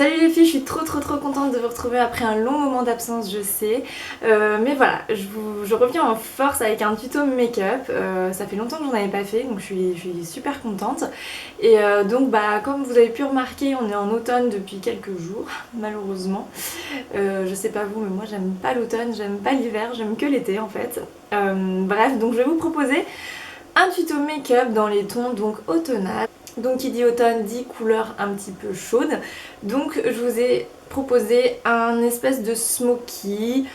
Salut les filles, je suis trop contente de vous retrouver après un long moment d'absence, je sais. Mais voilà, je reviens en force avec un tuto make-up. Ça fait longtemps que j'en avais pas fait, donc je suis super contente. Et donc comme vous avez pu remarquer, on est en automne depuis quelques jours, malheureusement. Je sais pas vous, mais moi j'aime pas l'automne, j'aime pas l'hiver, j'aime que l'été en fait. Bref, donc je vais vous proposer un tuto make-up dans les tons donc automnal. Donc qui dit automne dit couleur un petit peu chaude. Donc je vous ai proposé un espèce de smoky.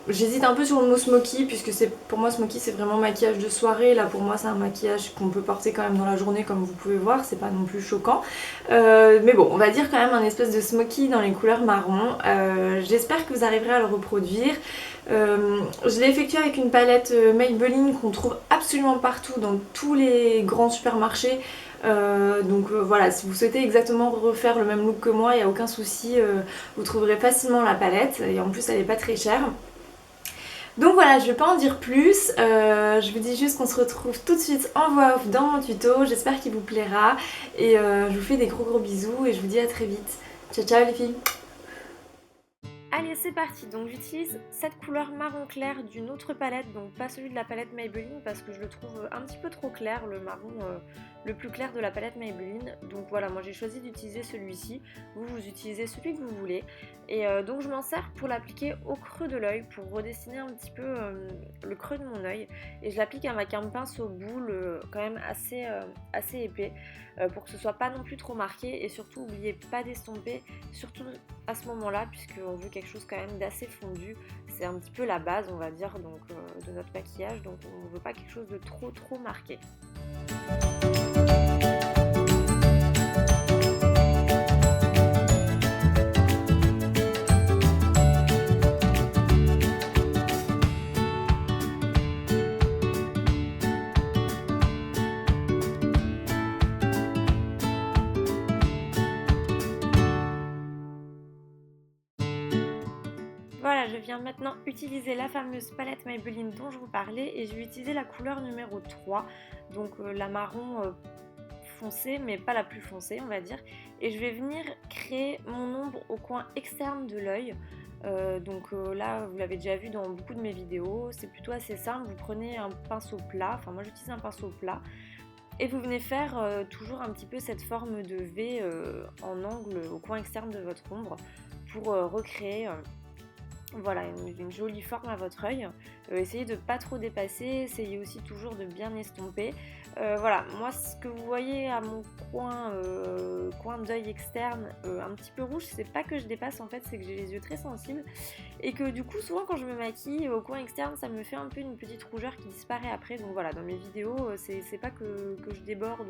J'hésite un peu sur le mot smoky puisque pour moi smoky c'est vraiment maquillage de soirée. Là pour moi c'est un maquillage qu'on peut porter quand même dans la journée comme vous pouvez voir, c'est pas non plus choquant. Mais bon, on va dire quand même un espèce de smoky dans les couleurs marron. J'espère que vous arriverez à le reproduire. Je l'ai effectué avec une palette Maybelline qu'on trouve absolument partout dans tous les grands supermarchés. Voilà, si vous souhaitez exactement refaire le même look que moi, il n'y a aucun souci, vous trouverez facilement la palette et en plus elle n'est pas très chère. Donc voilà, je ne vais pas en dire plus, je vous dis juste qu'on se retrouve tout de suite en voix off dans mon tuto, j'espère qu'il vous plaira et je vous fais des gros bisous et je vous dis à très vite. Ciao ciao les filles. Allez, c'est parti. Donc j'utilise cette couleur marron clair d'une autre palette, donc pas celui de la palette Maybelline parce que je le trouve un petit peu trop clair, le marron le plus clair de la palette Maybelline. Donc voilà, moi j'ai choisi d'utiliser celui-ci. Vous utilisez celui que vous voulez. Et donc je m'en sers pour l'appliquer au creux de l'œil, pour redessiner un petit peu le creux de mon œil. Et je l'applique avec un pinceau boule quand même assez épais, pour que ce soit pas non plus trop marqué. Et surtout, n'oubliez pas d'estomper, surtout à ce moment-là, puisqu'on veut quelque chose quand même d'assez fondu. C'est un petit peu la base, on va dire, donc, de notre maquillage. Donc on ne veut pas quelque chose de trop marqué. Voilà, je viens maintenant utiliser la fameuse palette Maybelline dont je vous parlais et je vais utiliser la couleur numéro 3, donc la marron foncée mais pas la plus foncée on va dire, et je vais venir créer mon ombre au coin externe de l'œil. Là vous l'avez déjà vu dans beaucoup de mes vidéos, c'est plutôt assez simple, vous prenez un pinceau plat, enfin moi j'utilise un pinceau plat, et vous venez faire toujours un petit peu cette forme de V en angle au coin externe de votre ombre pour recréer voilà, une jolie forme à votre œil. Essayez de ne pas trop dépasser, essayez aussi toujours de bien estomper. Voilà, moi ce que vous voyez à mon coin d'œil externe un petit peu rouge, c'est pas que je dépasse en fait, c'est que j'ai les yeux très sensibles et que du coup souvent quand je me maquille au coin externe ça me fait un peu une petite rougeur qui disparaît après. Donc voilà, dans mes vidéos c'est pas que je déborde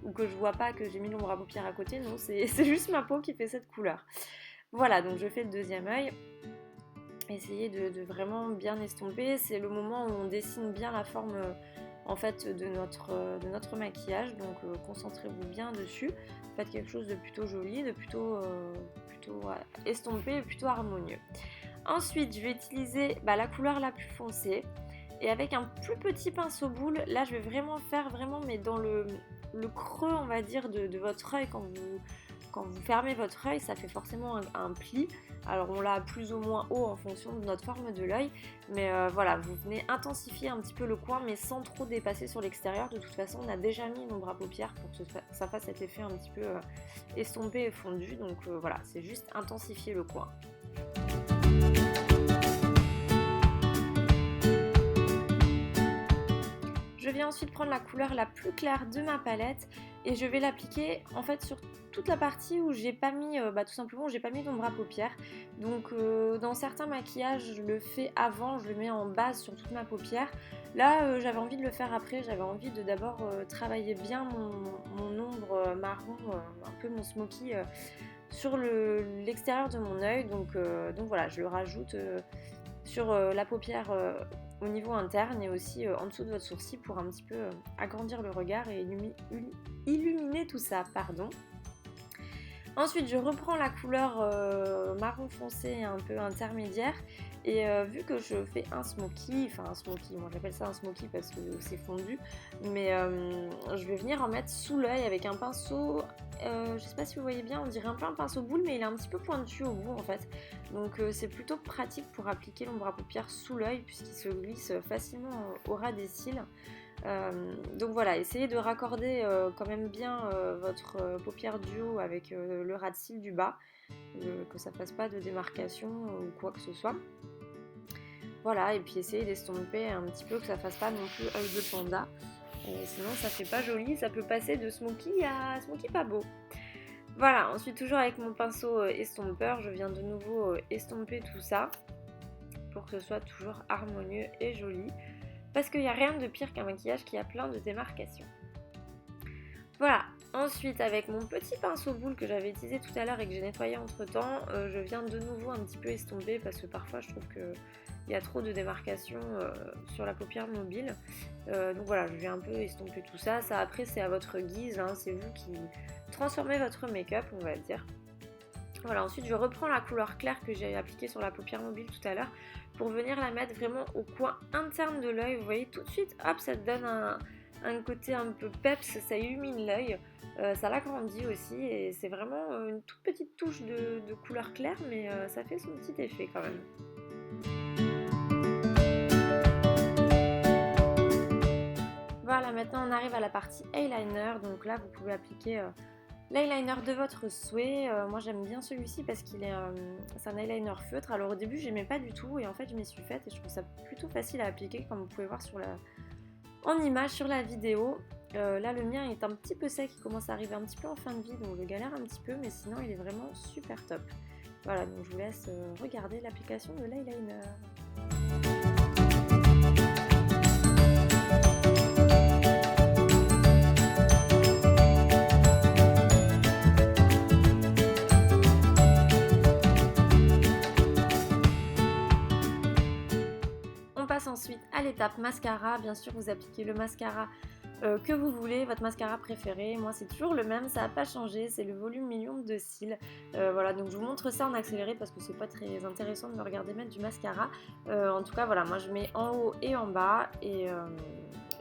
ou que je vois pas que j'ai mis l'ombre à paupières à côté, non, c'est juste ma peau qui fait cette couleur. Voilà, donc je fais le deuxième œil. Essayez de vraiment bien estomper, c'est le moment où on dessine bien la forme en fait de notre maquillage, donc concentrez-vous bien dessus, faites quelque chose de plutôt joli, de plutôt estompé, plutôt harmonieux. Ensuite je vais utiliser la couleur la plus foncée et avec un plus petit pinceau boule, là je vais vraiment faire mais dans le creux on va dire de votre œil. Quand vous fermez votre œil, ça fait forcément un pli. Alors on l'a plus ou moins haut en fonction de notre forme de l'œil. Mais voilà, vous venez intensifier un petit peu le coin, mais sans trop dépasser sur l'extérieur. De toute façon, on a déjà mis l'ombre à paupières pour que ça fasse cet effet un petit peu estompé et fondu. Donc voilà, c'est juste intensifier le coin. Je vais ensuite prendre la couleur la plus claire de ma palette et je vais l'appliquer en fait sur toute la partie où j'ai pas mis, tout simplement où j'ai pas mis d'ombre à paupières. Donc dans certains maquillages je le fais avant, je le mets en base sur toute ma paupière. Là j'avais envie de le faire après, j'avais envie de d'abord travailler bien mon ombre marron, un peu mon smoky sur l'extérieur de mon œil. Donc voilà, je le rajoute sur la paupière au niveau interne et aussi en dessous de votre sourcil pour un petit peu agrandir le regard et illuminer tout ça, pardon. Ensuite je reprends la couleur marron foncé un peu intermédiaire Et vu que je fais un smoky, moi j'appelle ça un smoky parce que c'est fondu, mais je vais venir en mettre sous l'œil avec un pinceau, je sais pas si vous voyez bien, on dirait un peu un pinceau boule, mais il est un petit peu pointu au bout en fait. Donc c'est plutôt pratique pour appliquer l'ombre à paupières sous l'œil puisqu'il se glisse facilement au ras des cils. Donc voilà, essayez de raccorder quand même bien votre paupière du haut avec le ras de cils du bas, que ça fasse pas de démarcation ou quoi que ce soit. Voilà, et puis essayez d'estomper un petit peu, que ça fasse pas non plus œil de panda. Sinon ça fait pas joli, ça peut passer de smoky à smoky pas beau. Voilà, ensuite toujours avec mon pinceau estompeur, je viens de nouveau estomper tout ça pour que ce soit toujours harmonieux et joli. Parce qu'il n'y a rien de pire qu'un maquillage qui a plein de démarcations. Voilà, ensuite avec mon petit pinceau boule que j'avais utilisé tout à l'heure et que j'ai nettoyé entre temps, je viens de nouveau un petit peu estomper parce que parfois je trouve qu'il y a trop de démarcations sur la paupière mobile. Donc voilà, je viens un peu estomper tout ça. Ça après c'est à votre guise, hein, c'est vous qui transformez votre make-up, on va dire. Voilà, ensuite je reprends la couleur claire que j'ai appliquée sur la paupière mobile tout à l'heure pour venir la mettre vraiment au coin interne de l'œil. Vous voyez tout de suite, hop, ça te donne un côté un peu peps, ça illumine l'œil, ça l'agrandit aussi et c'est vraiment une toute petite touche de couleur claire, mais ça fait son petit effet quand même. Voilà, maintenant on arrive à la partie eyeliner, donc là vous pouvez appliquer l'eyeliner de votre souhait. Moi j'aime bien celui-ci parce qu'il est c'est un eyeliner feutre. Alors au début j'aimais pas du tout et en fait je m'y suis faite et je trouve ça plutôt facile à appliquer comme vous pouvez voir en image sur la vidéo. Là le mien est un petit peu sec, il commence à arriver un petit peu en fin de vie donc je galère un petit peu, mais sinon il est vraiment super top. Voilà, donc je vous laisse regarder l'application de l'eyeliner. On passe ensuite à l'étape mascara. Bien sûr, vous appliquez le mascara que vous voulez, votre mascara préféré. Moi, c'est toujours le même, ça n'a pas changé. C'est le volume million de cils. Voilà, donc je vous montre ça en accéléré parce que c'est pas très intéressant de me regarder mettre du mascara. En tout cas, voilà, moi je mets en haut et en bas et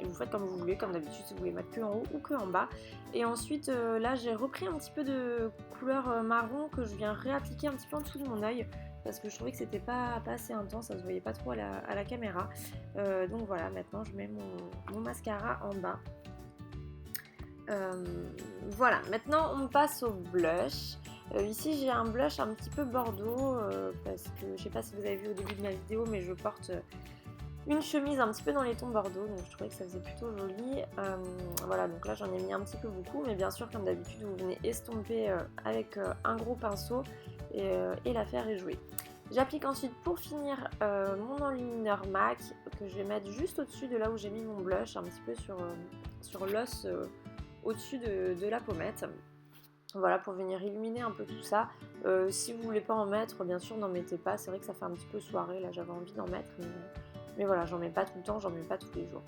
vous faites comme vous voulez, comme d'habitude, si vous voulez mettre que en haut ou que en bas. Et ensuite, là, j'ai repris un petit peu de couleur marron que je viens réappliquer un petit peu en dessous de mon œil, parce que je trouvais que c'était pas assez intense, ça se voyait pas trop à la caméra. Donc voilà, maintenant je mets mon mascara en bas. Voilà, maintenant on passe au blush. Ici j'ai un blush un petit peu bordeaux, parce que je sais pas si vous avez vu au début de ma vidéo, mais je porte une chemise un petit peu dans les tons bordeaux, donc je trouvais que ça faisait plutôt joli. Voilà, donc là j'en ai mis un petit peu beaucoup, mais bien sûr comme d'habitude vous venez estomper avec un gros pinceau et la faire éjouer. J'applique ensuite pour finir mon enlumineur MAC que je vais mettre juste au-dessus de là où j'ai mis mon blush, un petit peu sur l'os au-dessus de la pommette. Voilà, pour venir illuminer un peu tout ça. Si vous voulez pas en mettre, bien sûr n'en mettez pas, c'est vrai que ça fait un petit peu soirée, là j'avais envie d'en mettre, mais voilà, j'en mets pas tout le temps, j'en mets pas tous les jours.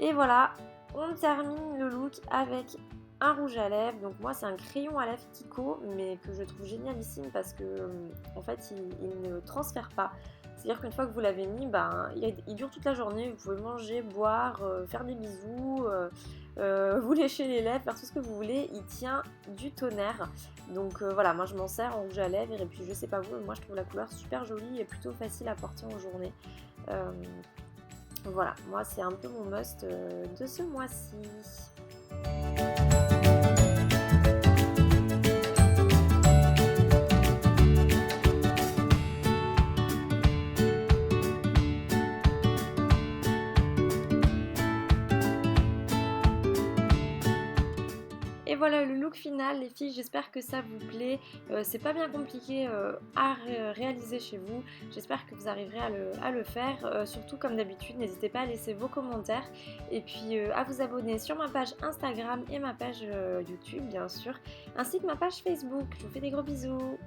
Et voilà, on termine le look avec un rouge à lèvres. Donc moi c'est un crayon à lèvres Kiko, mais que je trouve génialissime parce que en fait il ne transfère pas. C'est-à-dire qu'une fois que vous l'avez mis, il dure toute la journée, vous pouvez manger, boire, faire des bisous, vous lécher les lèvres, faire tout ce que vous voulez, il tient du tonnerre. Donc voilà, moi je m'en sers en rouge à lèvres et puis je sais pas vous, mais moi je trouve la couleur super jolie et plutôt facile à porter en journée. Voilà, moi c'est un peu mon must de ce mois-ci. Et voilà le look final les filles, j'espère que ça vous plaît. C'est pas bien compliqué à réaliser chez vous, j'espère que vous arriverez à le faire. Surtout comme d'habitude, n'hésitez pas à laisser vos commentaires et puis à vous abonner sur ma page Instagram et ma page YouTube bien sûr, ainsi que ma page Facebook. Je vous fais des gros bisous.